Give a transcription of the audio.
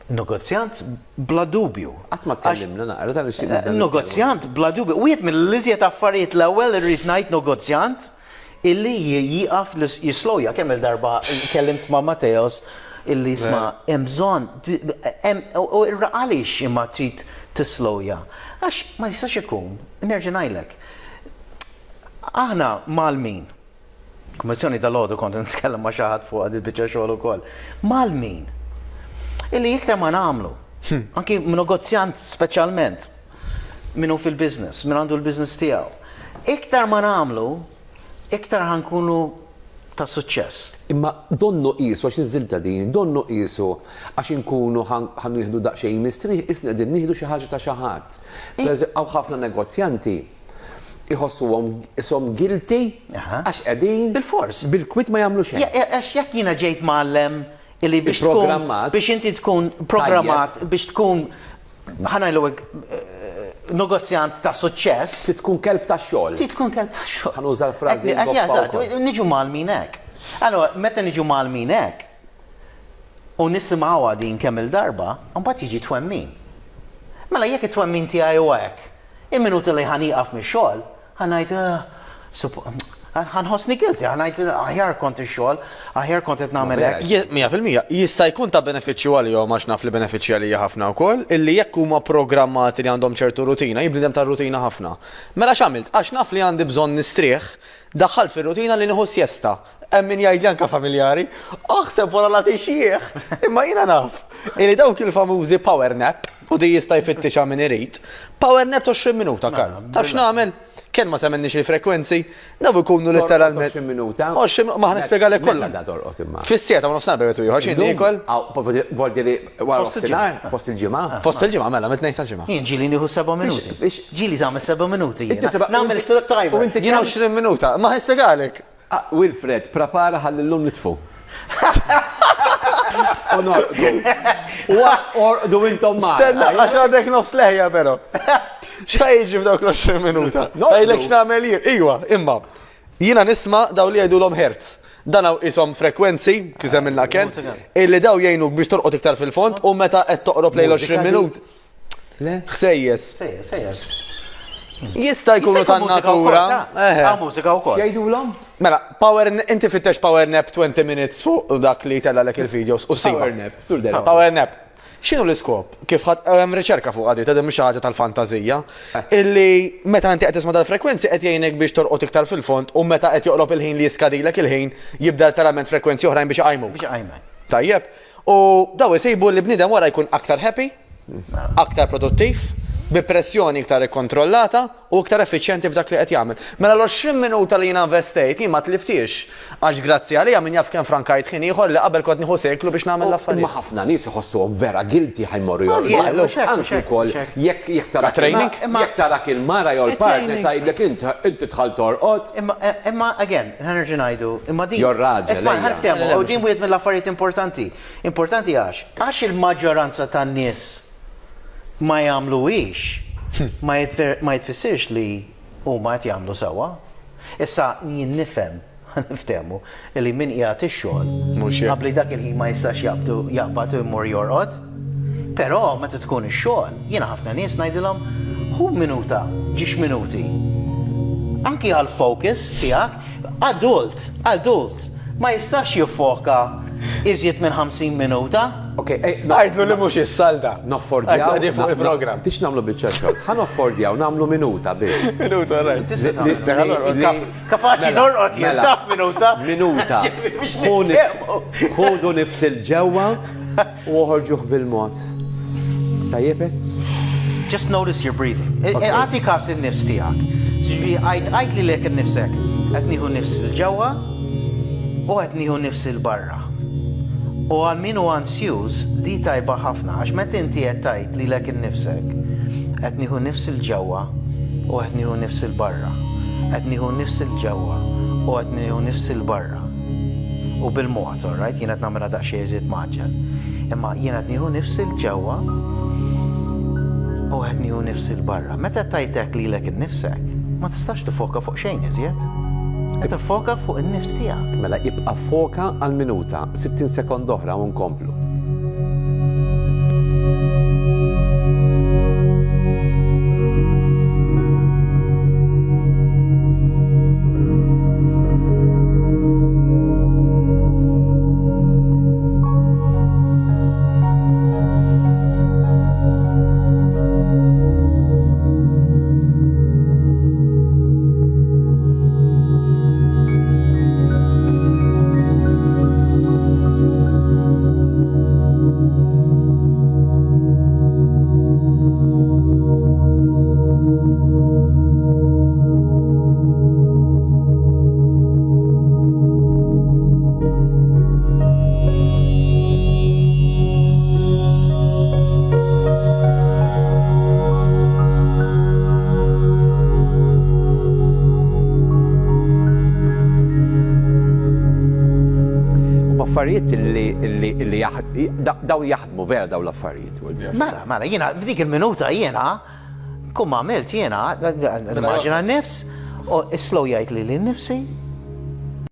Negozjant bla dubju. Qatt ma tkellimna naqra tal-ixtieq. Negozjant bla dubju. Wieħed mill-iżjed affarijiet l-ewwel irrid ngħid negozjant illi jieqaf jislowja kemm il-darba kellimt ma' Mateos illi jisma' hemm bżonn u għaliex imma trid tislowja. Għax ma jistax ikun, nerġa' ngħidlek. Aħna mal-min. Kummissjoni tal-għodu kont nitkellem ma' xi ħadd fuq għad il-biċċa xogħol ukoll. Mal-min. Illi iktar ma nagħmlu. Anki negozjant speċjalment minnu fil-business, min għandu l-business tiegħu. Iktar ma nagħmlu, iktar ħankunu ta' suċċess. Imma donnu qisu għax niżilta din, donnu qisu għax inkunu ħannu jieħdu daqsxejn mistrieħ, isna qegħdin nieħdu xi ħaġa ta' xi ħadd. Hawn ħafna negozjanti iħossuhom ishom guilty għax qegħdin Bil-fors. bil-kwit ma jagħmlu xejn. Għax jekk jiena ġejt ma'allem illi biex inti tkun programmat biex tkun ħanajlu negozjant ta' suċċess. Tkun kelb ta' xogħol. Tkun kelb ta' xogħol. Ħanuża l-frażi. Niġu mal-min hekk. Allora, meta niġu mal-min hekk u nisimgħuha din kemm il-darba, mbagħad jiġi twemmin. Mela jekk it-twemmin tiegħi huwa hekk, il-minuta li ħanieqaf mix-xogħol, ħanajt ħanħossni guilty, ħanajt aħjar kont ix-xogħol, aħjar kont qed nagħmel hekk. 100% jista' jkun ta' benefiċċju għalihom għax naf li benefiċċji għalija ħafna wkoll, illi jekk huma programmati li għandhom ċertu rutina, jibdem ta' rutina ħafna. Mela x'għamilt? Għax naf li għandi bżonn nistrieħ, daħħal fir-rutina li nieħu siesta. Hemm min jgħidli anke familjari, aħseb wara la tixjieħ, imma jiena naf. Illi dawk il-famużi power nap, u di jista' jfittixa min irid. Power nap ta' 20 minuta Karl. Taf x'nagħmel? Kien ma semmenniex il-frekwenzi, daw ikunu letteralment. 20 minuta. Ma ħanispjegalek kollha. Da torqod imma. Fis-sieta ma nofsinhar bebetu ieħor xi nikol. Voldi li wara nofsinhar, fost il-ġimgħa. Fost il-ġimgħa mela mit-tnejn tal-ġimgħa. Jien ġieli nieħu 7 minuti. Ġieli żagħmel 7 minuti. Nagħmel timer. Jiena 20 minuta, ma ħanispjegalek. Wilfred, prepara ħallillum nitfu. Orqdu intom ma. Stenna, għax għandek nofs leħja però. X'ħajġi f'dawk l-20 minuta? Għajlek x'nagħmel jien. Iwa, imma. Jiena nisma' daw li jgħidulhom hertz. Dan hawn ishom frekwenzi, kif semmilna kien, illi daw jgħinuk biex torqod iktar fil-font u meta qed toqrob lejn 20 minut. Le? Ħsejjes. Jista' jkunu tan-natura. Mużika wkoll. X'jgħidulhom? Mela, inti fittex power nap 20 minutes fuq dak li tellek il-videos u siba. Power nap, sur derba. Power nap. X'inhu l-iskop? Kif hemm riċerka fuq għadi, ta' mhix ħaġa tal-fantażija, illi meta inti qed tisma' dal-frekwenzi qed jgħinek biex torqod iktar fil-font u meta qed joqrob il-ħin li jiskadilek il-ħin jibda letteralment frekwenzi oħrajn biex iqajmu. Tajjeb. U daw isejbu li bniedem wara jkun aktar happy, aktar produttiv, bi pressjoni iktar ikkontrollata u iktar effiċjenti f'dak li qed jagħmel. Mela l-20 minuta li jiena investejt jien ma tliftix għax grazzi għalija min jaf kemm frankajt ħin ieħor li qabel kont nieħu seklu biex nagħmel l-affarijiet. Ma ħafna nies iħossuhom vera guilty ħajmorru jorqu. Anke wkoll jekk tarak il-mara jew il-partner tgħidlek inti tħall torqod. Imma again, ħanerġa' ngħidu, imma din. Jorraġel. Isma' ħarftehom u din wieħed mill-affarijiet importanti. Importanti għax il-maġġoranza tan-nies ma jagħmluhiex ma jitfissirx li huma qed jagħmlu sewwa. Issa jien nifhem niftehmu li min qiegħed ix-xogħol qabli dak il-ħin ma jistax jaqbad u jmur jorqod. Però meta tkun ix-xogħol, jiena ħafna nies ngħidilhom hu minuta, ġiex minuti. Anki għall-focus tiegħek adult ma jistax jiffoka iżjed minn 50 minuta. Għajdlu li mhux is-salda. Noffordjaw. Għaddi fuq il-programm. Tix nagħmlu biċċa. Ħa noffordjaw nagħmlu minuta biss. Minuta rajt. Kapaċi norqod jien taf minuta. Minuta. Ħodu nifsil ġewwa u oħorġuh bil-mod. Tajjeb? Just notice your breathing. Għati kas il-nifs tiegħek. Għajt li lek il-nifsek. Qed nieħu nifs il-ġewwa u qed nieħu nifs il-barra. U għal min u ansjuż di tajba ħafna, għax meta inti qed tgħid lilek innifsek, qed nieħu nifs il-ġewwa u qed nieħu nifs il-barra. Qed nieħu nifs il-ġewwa u qed nieħu nifs il-barra. U bil-mod, alright, jien qed nagħmilha daqsxejn iżjed maġġel. Imma jien qed nieħu nifs il-ġewwa u qed nieħu nifs il-barra. Meta tgħidlek lilek innifsek, ma tistax tifoka fuq xejn iżjed. Qed tiffoka fuq in-nifs tiegħek. Mela jibqa' foka għal minuta, 60 sekond oħra u nkomplu. affarijiet li daw jaħdmu vera daw l-affarijiet. Mela, jiena f'dik il-minuta jiena kum għamilt jiena, immaġina n-nifs, u slow jgħid li l-nifsi,